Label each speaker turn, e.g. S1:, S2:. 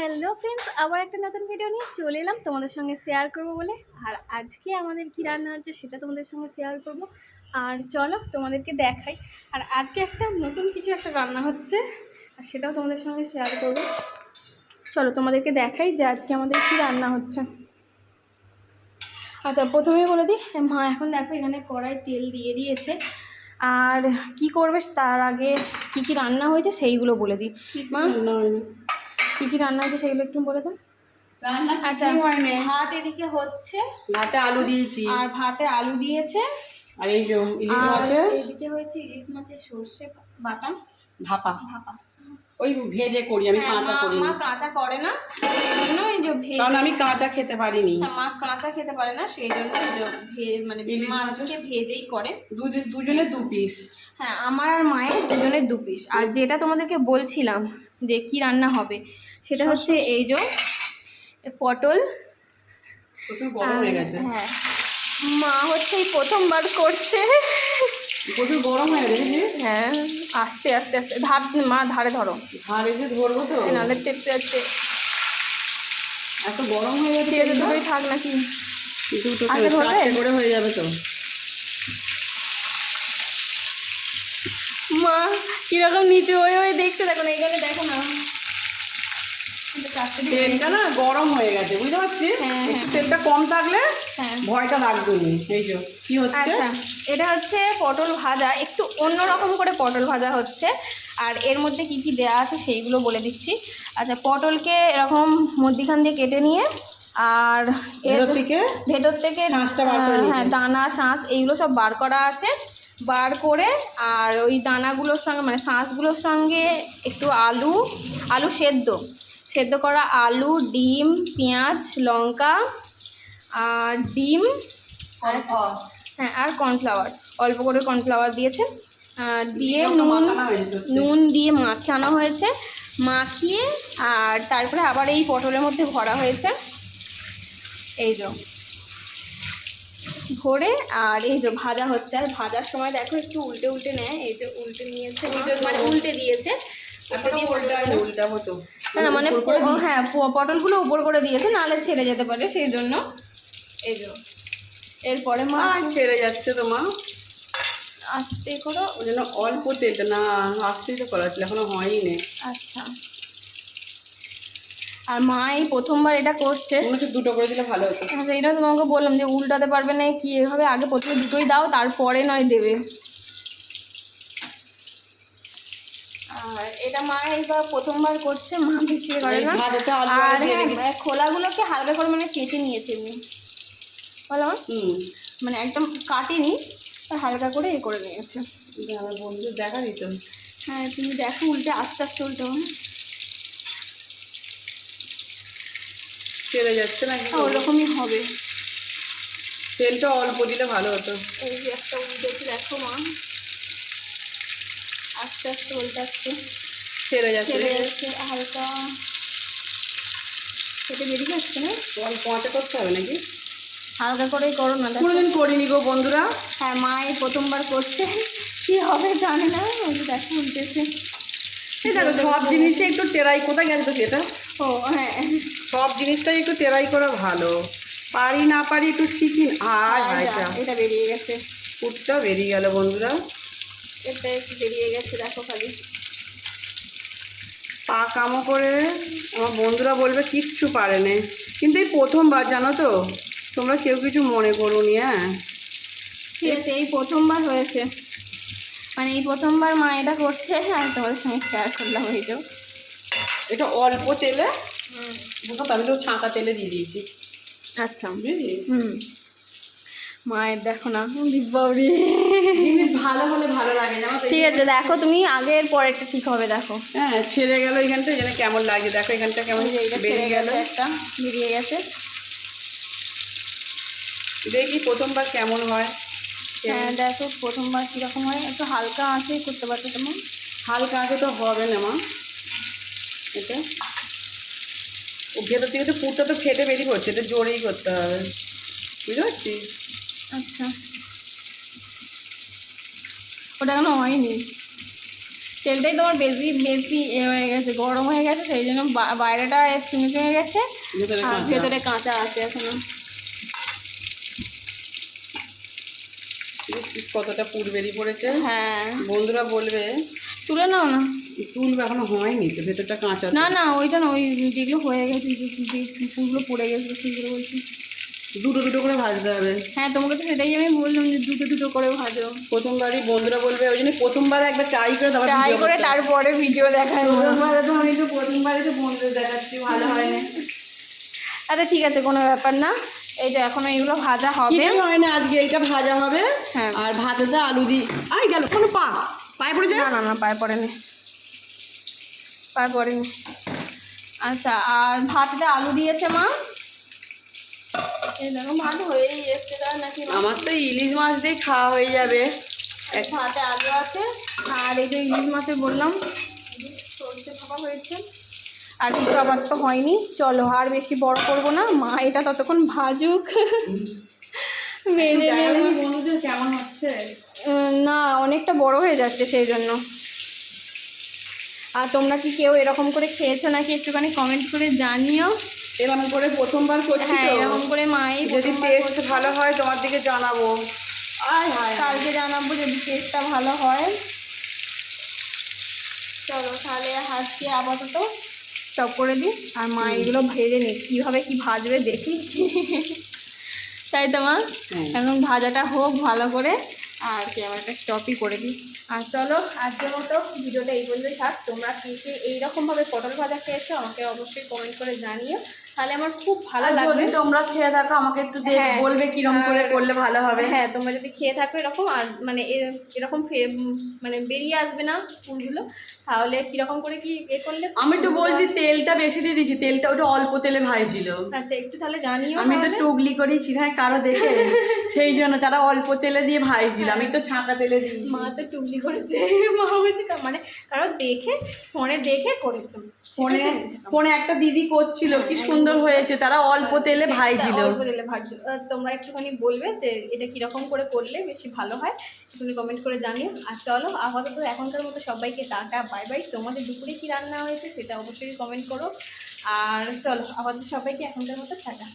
S1: Hello friends, আবার একটা নতুন ভিডিও নিয়ে চলে এলাম তোমাদের সঙ্গে শেয়ার করব বলে। আর আজকে আমাদের কী রান্না হচ্ছে সেটা তোমাদের সঙ্গে শেয়ার করব। আর চলো তোমাদেরকে দেখাই। আর আজকে একটা নতুন কিছু একটা রান্না হচ্ছে, আর সেটাও তোমাদের সঙ্গে শেয়ার করব। চলো তোমাদেরকে দেখাই যে আজকে আমাদের কী রান্না হচ্ছে। আচ্ছা, প্রথমেই বলে দিই, মা এখন দেখো এখানে কড়াই তেল দিয়ে দিয়েছে। আর কি করবে তার আগে কি কি রান্না হয়েছে সেইগুলো বলে দিই। মা কী কী রান্না হয়েছে সেগুলো একটু বলে দাও। আচ্ছা, ভাত এদিকে হচ্ছে,
S2: ভাতে আলু দিয়েছি
S1: আর ভাতে আলু দিয়েছে।
S2: আর এই যে ইলিশ মাছের
S1: এদিকে হয়েছে ইলিশ মাছের সর্ষে বাটা
S2: ভাপা
S1: ভাপা।
S2: ওই ভেজে করি, আমি কাঁচা করি
S1: মা
S2: না,
S1: কাঁচা করে না, সেই জন্য এই যে
S2: কারণ
S1: ভেজে।
S2: আমি কাঁচা খেতে পারিনি।
S1: মা কাঁচা খেতে পারে না, সেই জন্য মানে মাছকে ভেজেই করে।
S2: দুজনে দু পিস।
S1: হ্যাঁ, আমার আর মায়ের দুজনের 2 পিস। আর যেটা তোমাদেরকে বলছিলাম যে কি রান্না হবে সেটা হচ্ছে এই যে পটল।
S2: প্রচুর গরম হয়ে গেছে।
S1: হ্যাঁ, মা হচ্ছে এই প্রথমবার করছে।
S2: প্রচুর গরম হয়ে গেছে।
S1: হ্যাঁ, আস্তে আস্তে আস্তে মা ধারে ধরো,
S2: ধারে যে ধরবো তো,
S1: নাহলে টেপতে যাচ্ছে।
S2: এত গরম হয়ে গেছে।
S1: দুটোই থাক নাকি,
S2: দুটো
S1: আগে ধরবে?
S2: করে হয়ে যাবে তো।
S1: মা কিরকম নিচে ওই দেখতে দেখো না, এখানে দেখো না
S2: তেলটা না গরম হয়ে গেছে, বুঝতে পারছি।
S1: হ্যাঁ, হ্যাঁ।
S2: তেলটা কম থাকলে
S1: হ্যাঁ,
S2: ভয়টা লাগবে না। এই যে কি হচ্ছে,
S1: আচ্ছা এটা হচ্ছে পটল ভাজা, একটু অন্যরকম করে পটল ভাজা হচ্ছে। আর এর মধ্যে কি কি দেওয়া আছে সেইগুলো বলে দিচ্ছি। আচ্ছা, পটলকে এরকম মধ্যিখান দিয়ে কেটে নিয়ে, আর ভেতর থেকে
S2: শাঁসটা বার করে
S1: হ্যাঁ, দানা শাঁস এইগুলো সব বার করা আছে। বার করে আর ওই দানাগুলোর সঙ্গে মানে শাঁসগুলোর সঙ্গে একটু আলু সেদ্ধ করা আলু, ডিম, পেঁয়াজ, লঙ্কা আর ডিম, হ্যাঁ, আর কর্নফ্লাওয়ার, অল্প করে কর্নফ্লাওয়ার দিয়েছে। দিয়ে নুন দিয়ে মাখানো হয়েছে, মাখিয়ে আর তারপরে আবার এই পটলের মধ্যে ভরা হয়েছে। এই যে ভরে আর এই যে ভাজা হচ্ছে। আর ভাজার সময় দেখো একটু উল্টে নেয়, এই যে উল্টে নিয়েছে, মানে উল্টে দিয়েছে। না মানে হ্যাঁ, পটলগুলো উপর করে দিয়েছে, নাহলে ছেড়ে যেতে পারে, সেই জন্য। এই যে এরপরে মা
S2: ছেড়ে যাচ্ছে তো মা,
S1: আস্তে করো,
S2: ওই জন্য অল্প তেলটা না, আস্তেই তো করা ছিল, এখনো হয়নি।
S1: আচ্ছা, আর মা এই প্রথমবার এটা করছে।
S2: দুটো করে দিলে ভালো হতো।
S1: আচ্ছা, এটা তোমাকে বললাম যে উল্টাতে পারবে না কি, এভাবে আগে প্রথমে দুটোই দাও, তারপরে নয় দেবে। আর এটা মা এইবার প্রথমবার করছে, মা পিছিয়ে করে না। আর হ্যাঁ, খোলাগুলোকে হালকা করে মানে কেটে নিয়েছে এমনি, বলো মানে একদম কাটেনি, হালকা করে এ করে নিয়েছে।
S2: আমার বন্ধু দেখা দিত।
S1: হ্যাঁ, তুমি দেখো উল্টে আস্তে আস্তে উল্টে
S2: ছেড়ে যাচ্ছে না,
S1: ওরকমই হবে।
S2: তেলটা অল্প দিলে ভালো হতো।
S1: এই যে একটা উল্টেছে দেখো মা, আস্তে আস্তে উল্টাচ্ছে,
S2: ছেড়ে যাচ্ছে
S1: হালকা খেতে বেরিয়ে যাচ্ছে না।
S2: অল্প আঁচে করতে হবে নাকি?
S1: হালকা করেই করো না,
S2: কোনোদিন করিনি গো বন্ধুরা।
S1: হ্যাঁ, মা এই প্রথমবার করছে, কি হবে জানে না, ওই যে দেখো উল্টেছে।
S2: দেখো সব জিনিসে একটু টেরাই, কোথায় গেছে তো সেটা।
S1: ও হ্যাঁ,
S2: সব জিনিসটাই একটু টেরাই করা ভালো, পারি না পারি একটু শিখি।
S1: এটা বেরিয়ে গেছে,
S2: পুরটা বেরিয়ে গেল বন্ধুরা,
S1: এটা একটু বেরিয়ে গেছে দেখো, খালি
S2: পা কামো করে। আমার বন্ধুরা বলবে কিচ্ছু পারে না, কিন্তু এই প্রথমবার জানো তো, তোমরা কেউ কিছু মনে করোনি। হ্যাঁ
S1: ঠিক আছে, এই প্রথমবার হয়েছে, মানে এই প্রথমবার মা এটা করছে। আর তোমাদের সঙ্গে শেয়ার করলাম। এই যে
S2: এটা অল্প তেলে, আমি তো ছাঁকা তেলে দিয়ে দিয়েছি।
S1: আচ্ছা, মায়ের দেখো না দিব্যাউরি
S2: জিনিস ভালো হলে ভালো লাগে না।
S1: ঠিক আছে, দেখো তুমি আগের পরেরটা ঠিক হবে, দেখো।
S2: হ্যাঁ, ছেড়ে গেল এখানটা, যেন কেমন লাগছে দেখো, এখানটা কেমন বেরিয়ে গেল,
S1: একটা বেরিয়ে গেছে।
S2: দেখি প্রথমবার কেমন হয়।
S1: হ্যাঁ, দেখো প্রথমবার কীরকম হয়, একটু হালকা আঁচেই করতে পারছো তোমার।
S2: হালকা আঁচে তো হবে না মা, এটা ও ভেতর থেকে তো পুরটা তো ফেটে বেরিয়ে পড়ছে, এটা জোরেই করতে হবে, বুঝতে পারছিস?
S1: আচ্ছা, ওটা এখনো হয়নি, তেলটাই তোমার বেশি বেশি হয়ে গেছে, গরম হয়ে গেছে, সেই জন্য বাইরেটা চুঙে চুঙে গেছে
S2: ভেতরে
S1: আর
S2: কাঁচা।
S1: ভেতরে কাঁচা আছে এখনো।
S2: দেখছিস কতটা পুর বেরিয়ে পড়েছে।
S1: হ্যাঁ,
S2: বন্ধুরা বলবে
S1: তুলে নাও না।
S2: তুলবে, এখনো হয়নি তো, ভেতরটা কাঁচা তো।
S1: না না, ওইটা না, ওই যেগুলো হয়ে গেছে, যে ফুলগুলো পড়ে গেছে সেগুলো বলছি।
S2: দুটো দুটো করে ভাজতে হবে।
S1: হ্যাঁ, তোমাকে তো সেটাই আমি বললাম যে দুটো দুটো করে ভাজো।
S2: প্রথমবারই বন্ধুরা বলবে, ওই জন্য প্রথমবার একবার ট্রাই করে তারপর
S1: ট্রাই করে তারপরে ভিডিও দেখায়।
S2: প্রথমবারে তো আমি তো প্রথমবারে তো বন্ধুদের দেখাচ্ছি, ভালো হয় না।
S1: আচ্ছা ঠিক আছে, কোনো ব্যাপার না। এই যে এখনো এগুলো ভাজা হবে।
S2: কিছু হয় না, আজকে এইটা ভাজা হবে।
S1: হ্যাঁ।
S2: আর ভাজাটা আলু দি। আই গেল কোনো পায়ে পড়ে যায়।
S1: না না না, পায়ে পড়েনি, পায়ে পড়েনি। আচ্ছা, আর ভাতটা আলু দিয়েছে মা। এই দেখো ভাত হয়েই এসছে, তাই নাকি মা?
S2: আমার তো ইলিশ মাছ দিয়ে খাওয়া হয়ে যাবে।
S1: ভাতে আলু আছে, আর এই যে ইলিশ মাছে বললাম সরষে ভাপা হয়েছে, আর কিছু আবার তো হয়নি। চলো আর বেশি বড় করবো না, মা এটা ততক্ষণ ভাজুক। ভেজে নেব।
S2: বন্ধুদের কেমন হচ্ছে?
S1: না, অনেকটা বড় হয়ে যাচ্ছে সেই জন্য। আর তোমরা কি কেউ এরকম করে খেয়েছো নাকি একটুখানি কমেন্ট করে জানিও।
S2: এরকম করে প্রথমবার করছি
S1: হ্যাঁ,
S2: তো,
S1: এরকম করে মাই
S2: যদি টেস্ট ভালো হয় তোমার দিকে জানাবো।
S1: কালকে জানাবো যদি টেস্টটা ভালো হয়। চলো তাহলে আজকে আপাতত স্টপ করে দিই, আর মা এগুলো ভেজে নিই, কীভাবে কি ভাজবে দেখি। তাই তো মা,
S2: হ্যাঁ।
S1: এখন ভাজাটা হোক ভালো করে, আর ক্যামেরাটা স্টপই করে দিই। আর চলো আজকের মতো ভিডিওটা এই পর্যন্তই থাক। তোমরা কে কে এইরকমভাবে পটল ভাজা খেয়েছো আমাকে অবশ্যই কমেন্ট করে জানিও, তাহলে আমার খুব ভালো লাগবে।
S2: যদি তোমরা খেয়ে থাকো আমাকে একটু
S1: হ্যাঁ,
S2: বলবে কিরকম করে করলে ভালো হবে।
S1: হ্যাঁ, তোমরা যদি খেয়ে থাকো এরকম, আর মানে এরকম মানে বেরিয়ে আসবে না ফুলগুলো, তাহলে কীরকম করে কি করলে।
S2: আমি তো বলছি তেলটা বেশি দিয়ে দিয়েছি, তেলটা ওটা অল্প তেলে ভাজছিল।
S1: আচ্ছা, একটু তাহলে জানিও।
S2: আমি তো
S1: তাহলে
S2: টুগলি করেছি না কারো দেখে, সেই জন্য তারা অল্প তেলে দিয়ে ভাজছিল, আমি তো ছাঁকা তেলে দিয়েছি।
S1: মা তো টুকলি করেছে, মা বলছে মানে কারো দেখে, ফোনে দেখে করেছে।
S2: ফোনে একটা দিদি করছিল, কি সুন্দর হয়েছে, তারা অল্প তেলে ভাজছিল।
S1: অল্প তেলে ভাজছিল। তোমরা একটুখানি বলবে যে এটা কীরকম করে করলে বেশি ভালো হয়, একটুখানি কমেন্ট করে জানিও। আর চলো আপাতত এখনকার মতো সবাইকে টাটা, বাই বাই। তোমাদের দুপুরে কী রান্না হয়েছে সেটা অবশ্যই কমেন্ট করো। আর চলো আপাতত সবাইকে এখনকার মতো টাটা।